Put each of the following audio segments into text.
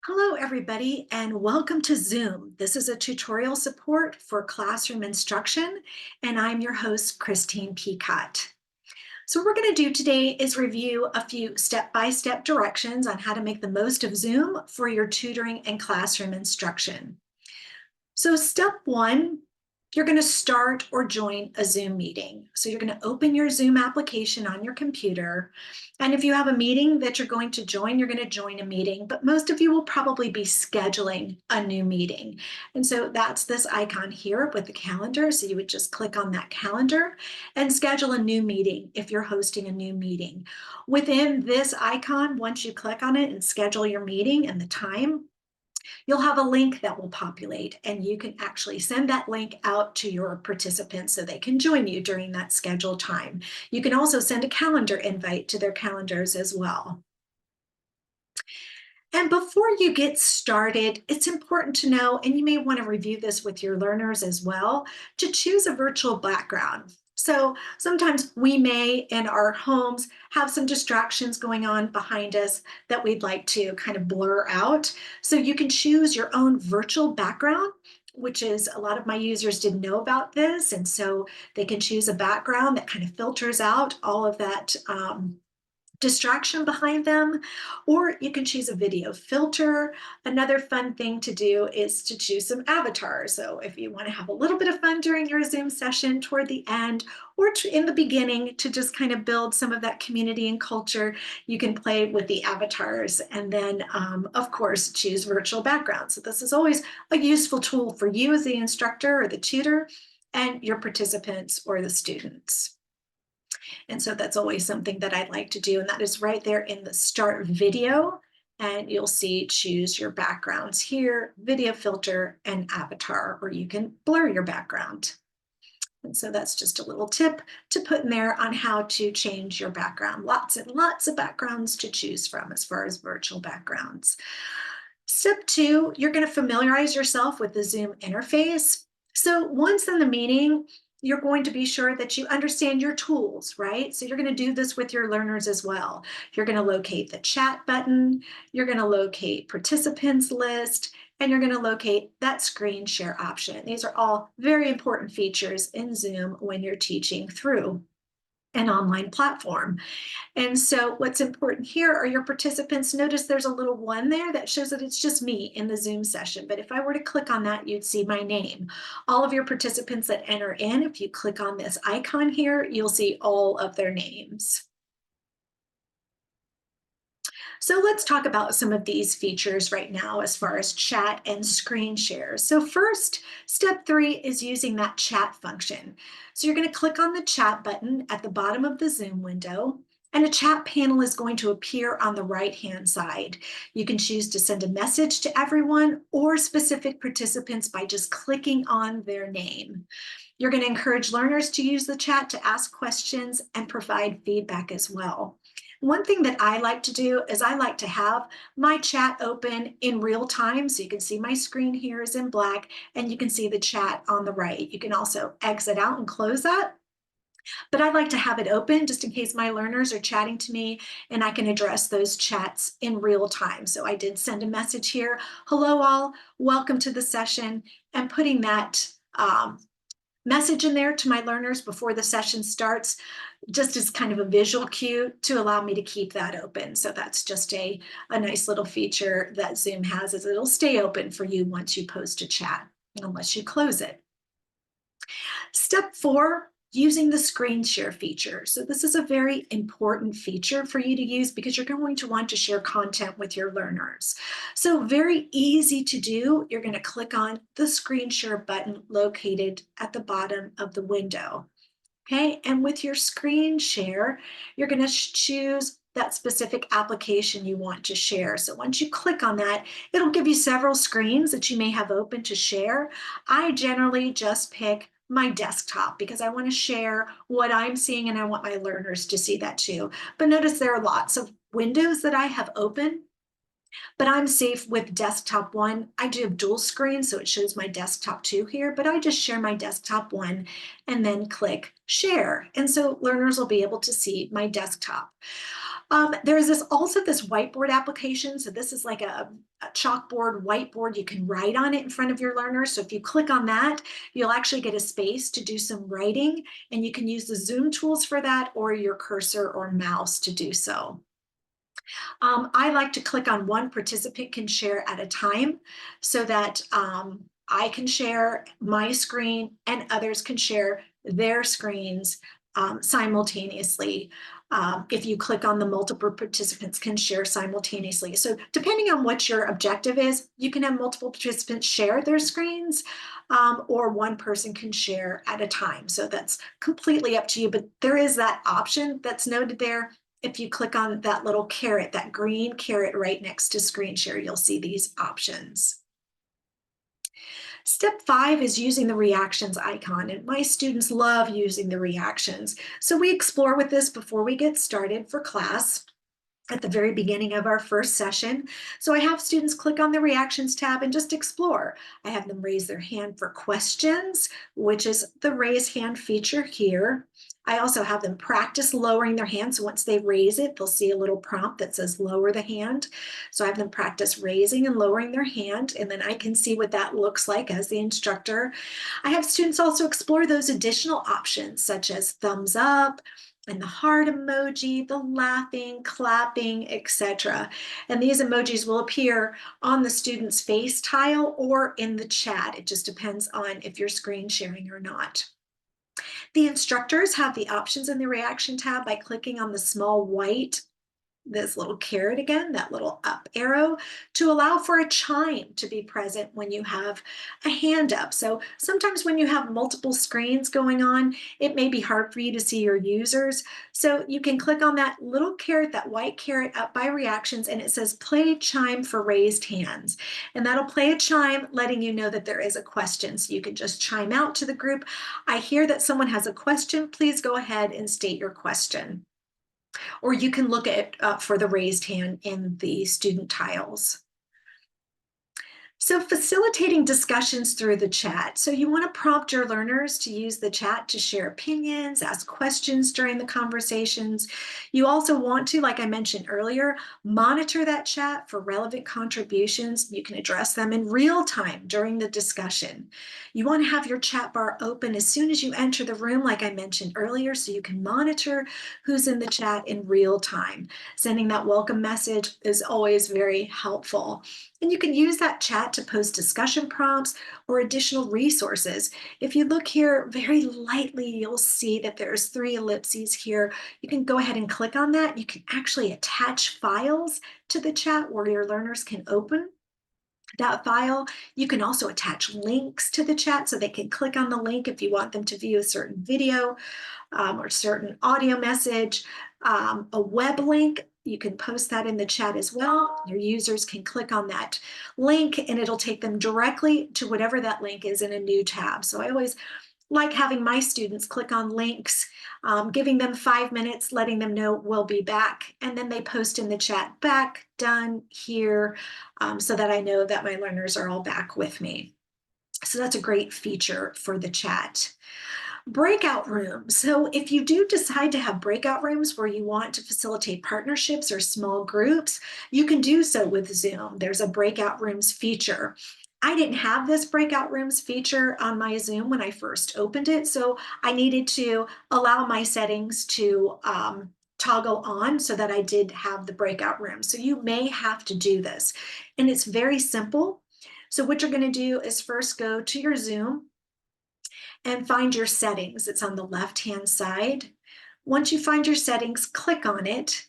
Hello, everybody, and welcome to Zoom. This is a tutorial support for classroom instruction, and I'm your host, Christine Picot. So what we're going to do today is review a few step-by-step directions on how to make the most of Zoom for your tutoring and classroom instruction. So step one, you're going to start or join a Zoom meeting. So you're going to open your Zoom application on your computer. And if you have a meeting that you're going to join, you're going to join a meeting. But most of you will probably be scheduling a new meeting. And so that's this icon here with the calendar. So you would just click on that calendar and schedule a new meeting if you're hosting a new meeting. Within this icon, once you click on it and schedule your meeting and the time, you'll have a link that will populate, and you can actually send that link out to your participants so they can join you during that scheduled time. You can also send a calendar invite to their calendars as well. And before you get started, it's important to know, and you may want to review this with your learners as well, to choose a virtual background. So sometimes we may, in our homes, have some distractions going on behind us that we'd like to kind of blur out. So you can choose your own virtual background, which is a lot of my users didn't know about this. And so they can choose a background that kind of filters out all of that distraction behind them, or you can choose a video filter. Another fun thing to do is to choose some avatars. So if you want to have a little bit of fun during your Zoom session toward the end or in the beginning to just kind of build some of that community and culture, you can play with the avatars and then, of course, choose virtual backgrounds. So this is always a useful tool for you as the instructor or the tutor and your participants or the students. And so that's always something that I'd like to do. And that is right there in the start video. And you'll see choose your backgrounds here, video filter and avatar, or you can blur your background. And so that's just a little tip to put in there on how to change your background. Lots and lots of backgrounds to choose from as far as virtual backgrounds. Step two, you're going to familiarize yourself with the Zoom interface. So once in the meeting, you're going to be sure that you understand your tools, right? So you're going to do this with your learners as well. You're going to locate the chat button, you're going to locate participants list, and you're going to locate that screen share option. These are all very important features in Zoom when you're teaching through an online platform. And so what's important here are your participants. Notice there's a little one there that shows that it's just me in the Zoom session. But if I were to click on that, you'd see my name. All of your participants that enter in, if you click on this icon here, you'll see all of their names. So let's talk about some of these features right now as far as chat and screen shares. So first, step three is using that chat function. So you're going to click on the chat button at the bottom of the Zoom window, and a chat panel is going to appear on the right-hand side. You can choose to send a message to everyone or specific participants by just clicking on their name. You're going to encourage learners to use the chat to ask questions and provide feedback as well. One thing that I like to do is I like to have my chat open in real time. So you can see my screen here is in black and you can see the chat on the right. You can also exit out and close that. But I like to have it open just in case my learners are chatting to me and I can address those chats in real time. So I did send a message here. Hello all, welcome to the session, and putting that message in there to my learners before the session starts, just as kind of a visual cue to allow me to keep that open. So that's just a nice little feature that Zoom has, is it'll stay open for you once you post a chat, unless you close it. Step four, using the screen share feature. So this is a very important feature for you to use because you're going to want to share content with your learners. So very easy to do. You're going to click on the screen share button located at the bottom of the window. Okay, and with your screen share, you're going to choose that specific application you want to share. So once you click on that, it'll give you several screens that you may have open to share. I generally just pick my desktop because I want to share what I'm seeing and I want my learners to see that too. But notice there are lots of windows that I have open, but I'm safe with desktop one. I do have dual screen, so it shows my desktop two here, but I just share my desktop one and then click share. And so learners will be able to see my desktop. There's this whiteboard application. So this is like a chalkboard, whiteboard. You can write on it in front of your learners. So if you click on that, you'll actually get a space to do some writing, and you can use the Zoom tools for that or your cursor or mouse to do so. I like to click on one participant can share at a time so that I can share my screen and others can share their screens simultaneously. If you click on the multiple participants can share simultaneously. So depending on what your objective is, you can have multiple participants share their screens or one person can share at a time. So that's completely up to you, but there is that option that's noted there. If you click on that little caret, that green caret right next to screen share, you'll see these options. Step 5 is using the reactions icon, and my students love using the reactions. So we explore with this before we get started for class at the very beginning of our first session. So I have students click on the reactions tab and just explore. I have them raise their hand for questions, which is the raise hand feature here. I also have them practice lowering their hand. So once they raise it, they'll see a little prompt that says lower the hand. So I have them practice raising and lowering their hand, and then I can see what that looks like as the instructor. I have students also explore those additional options such as thumbs up, and the heart emoji, the laughing, clapping, etc. And these emojis will appear on the student's face tile or in the chat. It just depends on if you're screen sharing or not. The instructors have the options in the reaction tab by clicking on the small white, this little caret again, that little up arrow, to allow for a chime to be present when you have a hand up. So sometimes when you have multiple screens going on, it may be hard for you to see your users. So you can click on that little caret, that white caret up by reactions, and it says play chime for raised hands. And that'll play a chime letting you know that there is a question. So you can just chime out to the group. I hear that someone has a question. Please go ahead and state your question. Or you can look at for the raised hand in the student tiles. So facilitating discussions through the chat. So you want to prompt your learners to use the chat to share opinions, ask questions during the conversations. You also want to, like I mentioned earlier, monitor that chat for relevant contributions. You can address them in real time during the discussion. You want to have your chat bar open as soon as you enter the room, like I mentioned earlier, so you can monitor who's in the chat in real time. Sending that welcome message is always very helpful. And you can use that chat to post discussion prompts or additional resources. If you look here very lightly, you'll see that there's 3 ellipses here. You can go ahead and click on that. You can actually attach files to the chat where your learners can open that file. You can also attach links to the chat so they can click on the link if you want them to view a certain video or certain audio message. A web link, you can post that in the chat as well. Your users can click on that link and it'll take them directly to whatever that link is in a new tab. So I always like having my students click on links, giving them 5 minutes, letting them know we'll be back, and then they post in the chat back, done, here, so that I know that my learners are all back with me. So that's a great feature for the chat. Breakout rooms. So if you do decide to have breakout rooms where you want to facilitate partnerships or small groups, you can do so with Zoom. There's a breakout rooms feature. I didn't have this breakout rooms feature on my Zoom when I first opened it, so I needed to allow my settings to toggle on so that I did have the breakout room. So you may have to do this, and it's very simple. So what you're going to do is first go to your Zoom and find your settings. It's on the left-hand side. Once you find your settings, click on it.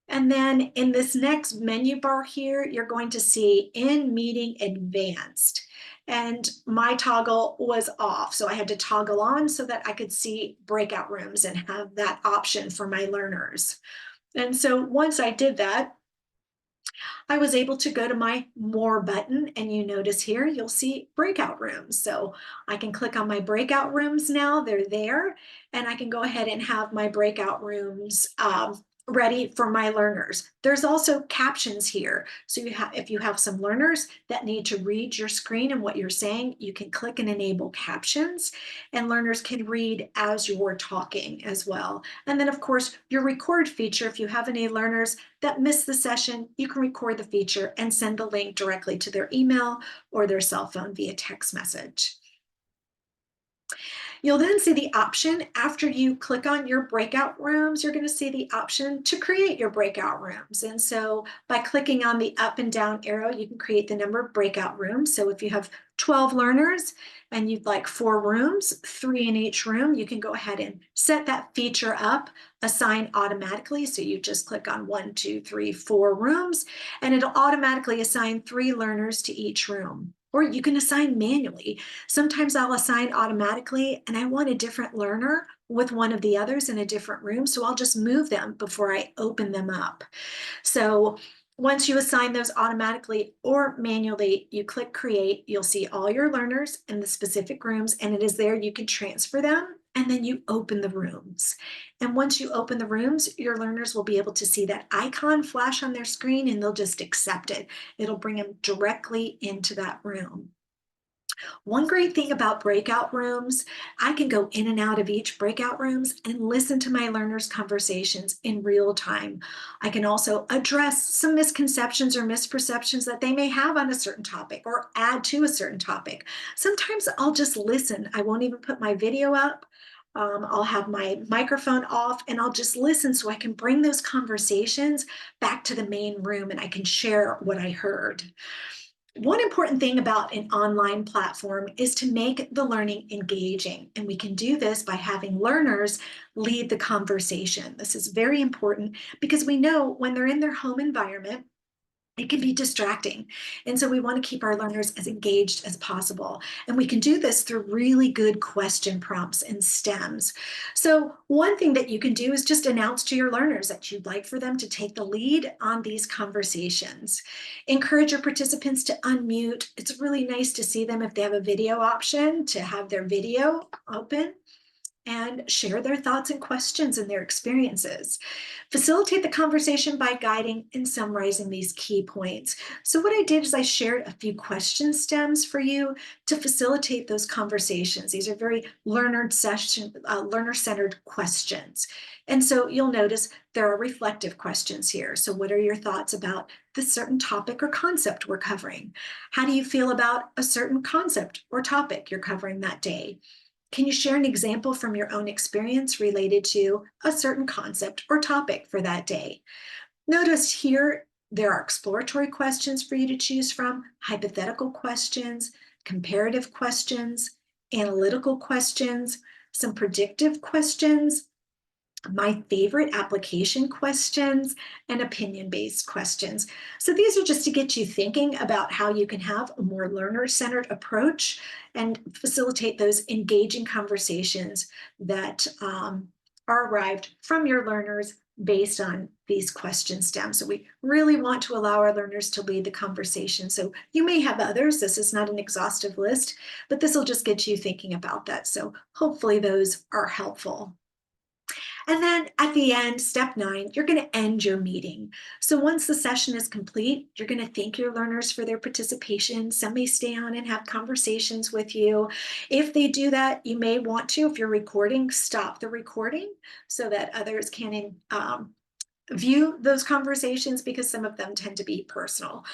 And then in this next menu bar here, you're going to see in meeting advanced. And my toggle was off, so I had to toggle on so that I could see breakout rooms and have that option for my learners. And so once I did that, I was able to go to my more button, and you notice here you'll see breakout rooms. So I can click on my breakout rooms now, they're there, and I can go ahead and have my breakout rooms ready for my learners. There's also captions here. So if you have some learners that need to read your screen and what you're saying, you can click and enable captions, and learners can read as you're talking as well. And then of course, your record feature, if you have any learners that miss the session, you can record the feature and send the link directly to their email or their cell phone via text message. You'll then see the option after you click on your breakout rooms, you're going to see the option to create your breakout rooms. And so by clicking on the up and down arrow, you can create the number of breakout rooms. So if you have 12 learners and you'd like 4 rooms, 3 in each room, you can go ahead and set that feature up, assign automatically. So you just click on 1, 2, 3, 4 rooms, and it'll automatically assign 3 learners to each room. Or you can assign manually. Sometimes I'll assign automatically and I want a different learner with one of the others in a different room. So I'll just move them before I open them up. So once you assign those automatically or manually, you click create, you'll see all your learners in the specific rooms, and it is there you can transfer them, and then you open the rooms. And once you open the rooms, your learners will be able to see that icon flash on their screen and they'll just accept it. It'll bring them directly into that room. One great thing about breakout rooms, I can go in and out of each breakout rooms and listen to my learners' conversations in real time. I can also address some misconceptions or misperceptions that they may have on a certain topic or add to a certain topic. Sometimes I'll just listen. I won't even put my video up. I'll have my microphone off and I'll just listen so I can bring those conversations back to the main room and I can share what I heard. One important thing about an online platform is to make the learning engaging. And we can do this by having learners lead the conversation. This is very important because we know when they're in their home environment, it can be distracting. And so we want to keep our learners as engaged as possible. And we can do this through really good question prompts and stems. So one thing that you can do is just announce to your learners that you'd like for them to take the lead on these conversations. Encourage your participants to unmute. It's really nice to see them if they have a video option to have their video open and share their thoughts and questions and their experiences. Facilitate the conversation by guiding and summarizing these key points. So what I did is I shared a few question stems for you to facilitate those conversations. These are very learner-centered questions. And so you'll notice there are reflective questions here. So what are your thoughts about this certain topic or concept we're covering? How do you feel about a certain concept or topic you're covering that day? Can you share an example from your own experience related to a certain concept or topic for that day? Notice here there are exploratory questions for you to choose from, hypothetical questions, comparative questions, analytical questions, some predictive questions, my favorite application questions, and opinion-based questions. So these are just to get you thinking about how you can have a more learner-centered approach and facilitate those engaging conversations that are arrived from your learners based on these question stems. So we really want to allow our learners to lead the conversation. So you may have others. This is not an exhaustive list, but this will just get you thinking about that. So hopefully those are helpful. And then at the end, step 9, you're going to end your meeting. So once the session is complete, you're going to thank your learners for their participation. Some may stay on and have conversations with you. If they do that, you may want to, if you're recording, stop the recording so that others can view those conversations because some of them tend to be personal.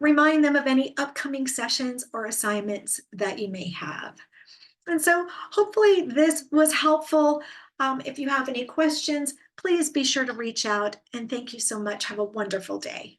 Remind them of any upcoming sessions or assignments that you may have. And so hopefully this was helpful. If you have any questions, please be sure to reach out. And thank you so much. Have a wonderful day.